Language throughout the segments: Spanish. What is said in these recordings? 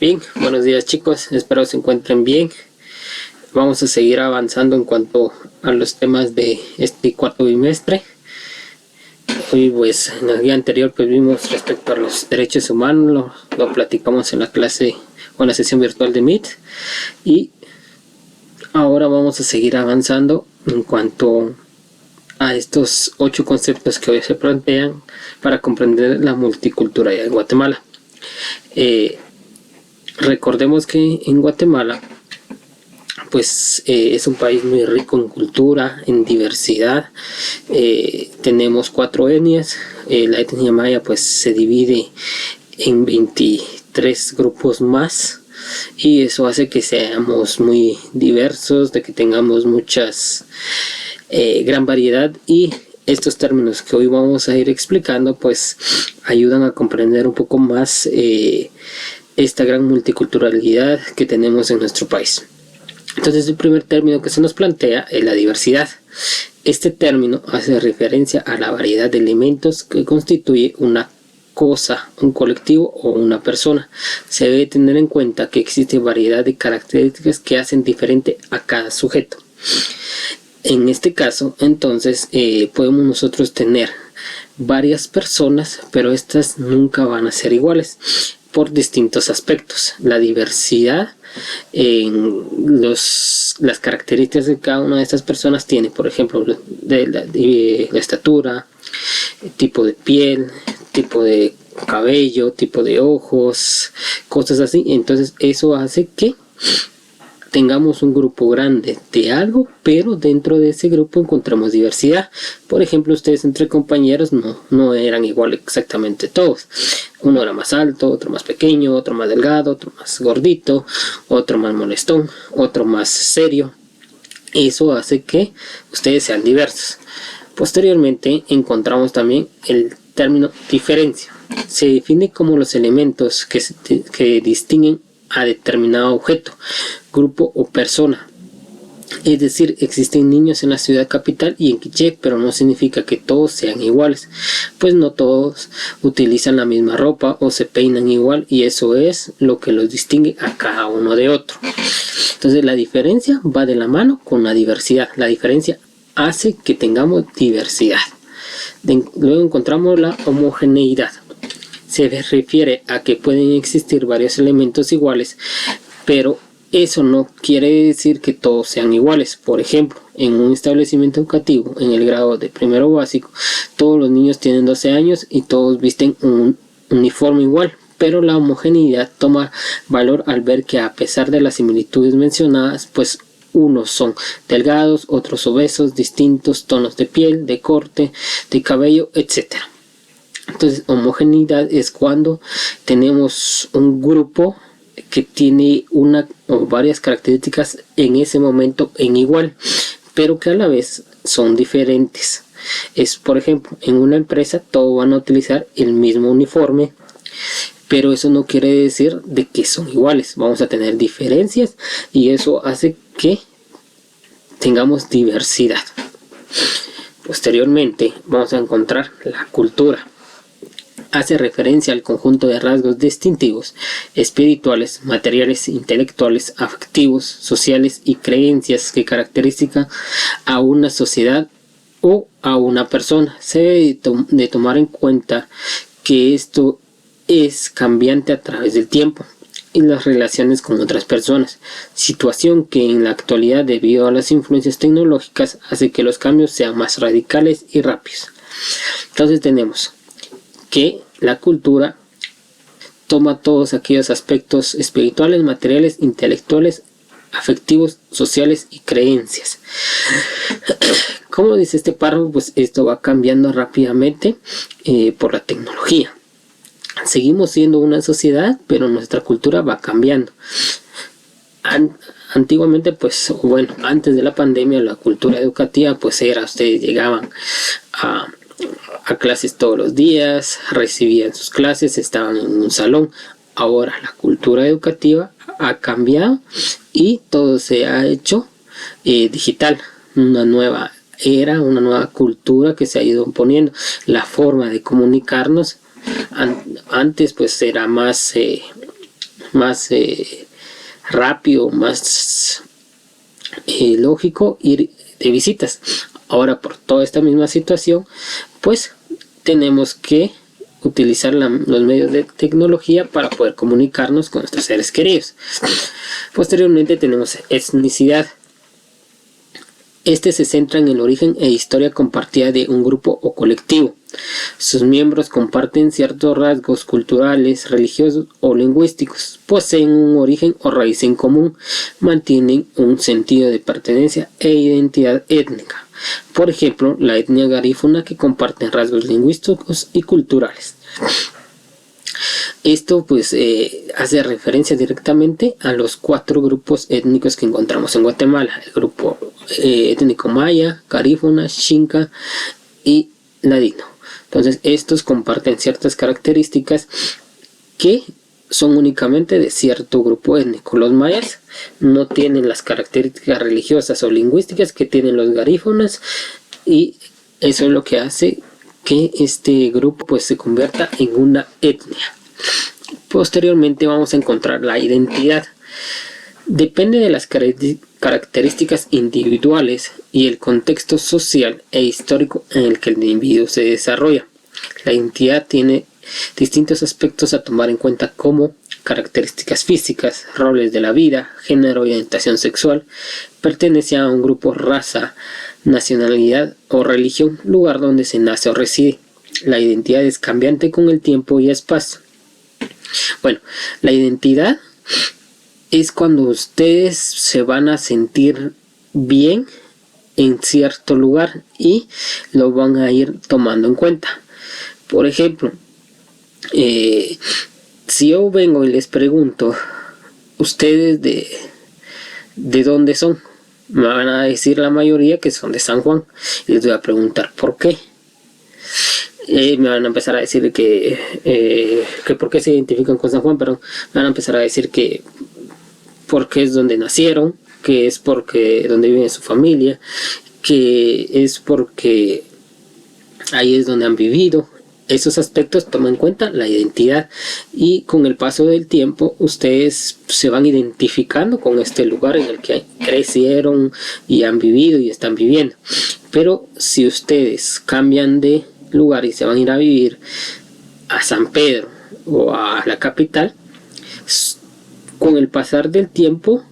Bien, buenos días chicos, espero se encuentren bien. Vamos a seguir avanzando en cuanto a los temas de este cuarto bimestre. Hoy pues en la guía anterior pues vimos respecto a los derechos humanos, lo platicamos en la clase o en la sesión virtual de Meet, y ahora vamos a seguir avanzando en cuanto a estos 8 conceptos que hoy se plantean para comprender la multiculturalidad en Guatemala. Recordemos que en Guatemala pues es un país muy rico en cultura, en diversidad. Tenemos 4 etnias. La etnia maya pues se divide en 23 grupos más, y eso hace que seamos muy diversos, de que tengamos muchas gran variedad, y estos términos que hoy vamos a ir explicando pues ayudan a comprender un poco más esta gran multiculturalidad que tenemos en nuestro país. Entonces el primer término que se nos plantea es la diversidad. Este término hace referencia a la variedad de elementos que constituye una cosa, un colectivo o una persona. Se debe tener en cuenta que existe variedad de características que hacen diferente a cada sujeto. En este caso, entonces, podemos nosotros tener varias personas, pero estas nunca van a ser iguales por distintos aspectos. La diversidad en las características de cada una de estas personas tiene, por ejemplo, de la estatura, tipo de piel, tipo de cabello, tipo de ojos, cosas así. Entonces eso hace que tengamos un grupo grande de algo, pero dentro de ese grupo encontramos diversidad. Por ejemplo, ustedes entre compañeros no eran igual exactamente todos. Uno era más alto, otro más pequeño, otro más delgado, otro más gordito, otro más molestón, otro más serio. Eso hace que ustedes sean diversos. Posteriormente encontramos también el término diferencia. Se define como los elementos que distinguen a determinado objeto, grupo o persona. Es decir, existen niños en la ciudad capital y en Quiché, pero no significa que todos sean iguales, pues no todos utilizan la misma ropa o se peinan igual, y eso es lo que los distingue a cada uno de otro. Entonces la diferencia va de la mano con la diversidad. La diferencia hace que tengamos diversidad. Luego encontramos la homogeneidad. Se refiere a que pueden existir varios elementos iguales, pero eso no quiere decir que todos sean iguales. Por ejemplo, en un establecimiento educativo, en el grado de primero básico, todos los niños tienen 12 años y todos visten un uniforme igual, pero la homogeneidad toma valor al ver que a pesar de las similitudes mencionadas, pues unos son delgados, otros obesos, distintos tonos de piel, de corte, de cabello, etc. Entonces, homogeneidad es cuando tenemos un grupo que tiene una o varias características en ese momento en igual, pero que a la vez son diferentes. Es, por ejemplo, en una empresa todos van a utilizar el mismo uniforme, pero eso no quiere decir de que son iguales. Vamos a tener diferencias y eso hace que tengamos diversidad. Posteriormente vamos a encontrar la cultura. Hace referencia al conjunto de rasgos distintivos, espirituales, materiales, intelectuales, afectivos, sociales y creencias que caracterizan a una sociedad o a una persona. Se debe de tomar en cuenta que esto es cambiante a través del tiempo y las relaciones con otras personas, situación que en la actualidad, debido a las influencias tecnológicas, hace que los cambios sean más radicales y rápidos. Entonces tenemos que la cultura toma todos aquellos aspectos espirituales, materiales, intelectuales, afectivos, sociales y creencias. Como dice este párrafo, pues esto va cambiando rápidamente por la tecnología. Seguimos siendo una sociedad, pero nuestra cultura va cambiando. Antiguamente, pues bueno, antes de la pandemia, la cultura educativa pues era, ustedes llegaban a clases todos los días, recibían sus clases, estaban en un salón. Ahora la cultura educativa ha cambiado y todo se ha hecho digital. Una nueva era, una nueva cultura que se ha ido imponiendo. La forma de comunicarnos antes pues era más más rápido, más lógico ir de visitas. Ahora, por toda esta misma situación, pues tenemos que utilizar los medios de tecnología para poder comunicarnos con nuestros seres queridos. Posteriormente tenemos etnicidad. Este se centra en el origen e historia compartida de un grupo o colectivo. Sus miembros comparten ciertos rasgos culturales, religiosos o lingüísticos, poseen un origen o raíz en común, mantienen un sentido de pertenencia e identidad étnica. Por ejemplo, la etnia garífuna, que comparte rasgos lingüísticos y culturales. Esto pues hace referencia directamente a los 4 grupos étnicos que encontramos en Guatemala: el grupo étnico maya, garífuna, xinca y ladino. Entonces estos comparten ciertas características que son únicamente de cierto grupo étnico. Los mayas no tienen las características religiosas o lingüísticas que tienen los garífunas, y eso es lo que hace que este grupo pues se convierta en una etnia. Posteriormente vamos a encontrar la identidad. Depende de las características individuales y el contexto social e histórico en el que el individuo se desarrolla. La identidad tiene distintos aspectos a tomar en cuenta, como características físicas, roles de la vida, género, orientación sexual, pertenencia a un grupo, raza, nacionalidad o religión, lugar donde se nace o reside. La identidad es cambiante con el tiempo y espacio. Bueno, la identidad es cuando ustedes se van a sentir bien en cierto lugar y lo van a ir tomando en cuenta. Por ejemplo, si yo vengo y les pregunto, ¿ustedes de dónde son? Me van a decir la mayoría que son de San Juan. Y les voy a preguntar ¿por qué? Me van a empezar a decir que por qué se identifican con San Juan, pero me van a empezar a decir que porque es donde nacieron, que es porque donde vive su familia, que es porque ahí es donde han vivido. Esos aspectos toman en cuenta la identidad, y con el paso del tiempo ustedes se van identificando con este lugar en el que crecieron y han vivido y están viviendo. Pero si ustedes cambian de lugar y se van a ir a vivir a San Pedro o a la capital, con el pasar del tiempo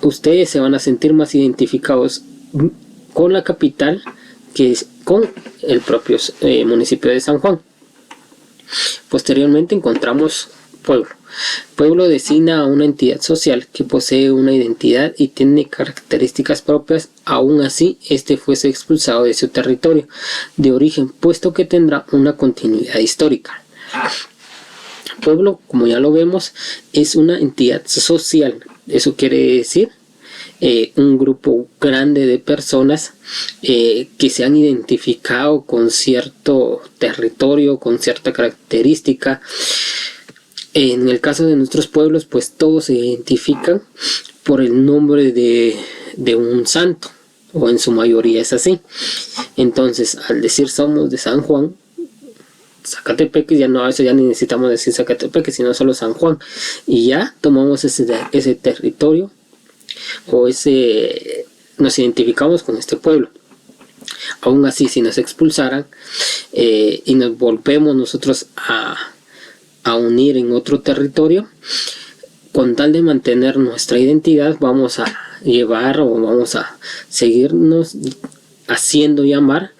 ustedes se van a sentir más identificados con la capital que con el propio municipio de San Juan. Posteriormente encontramos pueblo. Pueblo designa a una entidad social que posee una identidad y tiene características propias, aun así este fuese expulsado de su territorio de origen, puesto que tendrá una continuidad histórica. Pueblo, como ya lo vemos, es una entidad social. Eso quiere decir un grupo grande de personas que se han identificado con cierto territorio, con cierta característica. En el caso de nuestros pueblos, pues todos se identifican por el nombre de un santo, o en su mayoría es así. Entonces, al decir somos de San Juan, Zacatepeques, ya no, a veces ya ni necesitamos decir Zacatepeques, sino solo San Juan, y ya tomamos ese territorio, o nos identificamos con este pueblo. Aún así, si nos expulsaran y nos volvemos nosotros a unir en otro territorio, con tal de mantener nuestra identidad, vamos a llevar o vamos a seguirnos haciendo llamar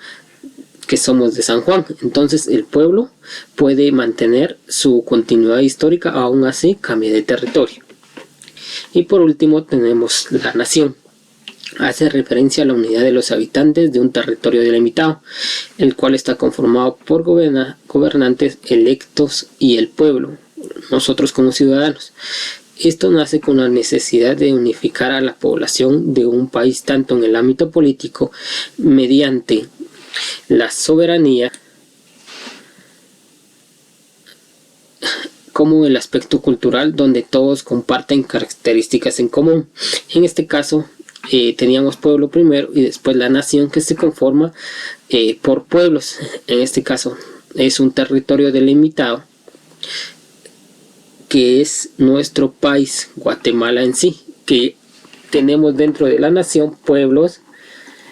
que somos de San Juan. Entonces el pueblo puede mantener su continuidad histórica, aún así cambie de territorio. Y por último tenemos la nación. Hace referencia a la unidad de los habitantes de un territorio delimitado, el cual está conformado por gobernantes electos y el pueblo, nosotros como ciudadanos. Esto nace con la necesidad de unificar a la población de un país, tanto en el ámbito político, mediante la soberanía, como el aspecto cultural, donde todos comparten características en común. En este caso teníamos pueblo primero y después la nación, que se conforma por pueblos. En este caso es un territorio delimitado que es nuestro país, Guatemala en sí, que tenemos dentro de la nación pueblos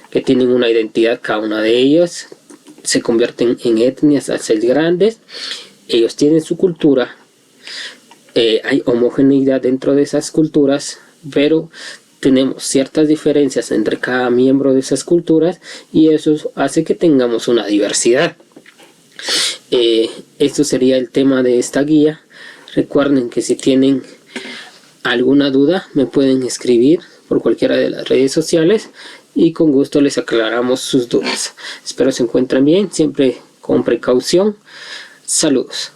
que tienen una identidad, cada una de ellas se convierten en etnias al ser grandes, ellos tienen su cultura, hay homogeneidad dentro de esas culturas, pero tenemos ciertas diferencias entre cada miembro de esas culturas y eso hace que tengamos una diversidad. Esto sería el tema de esta guía. Recuerden que si tienen alguna duda me pueden escribir por cualquiera de las redes sociales y con gusto les aclaramos sus dudas. Espero se encuentren bien, siempre con precaución. Saludos.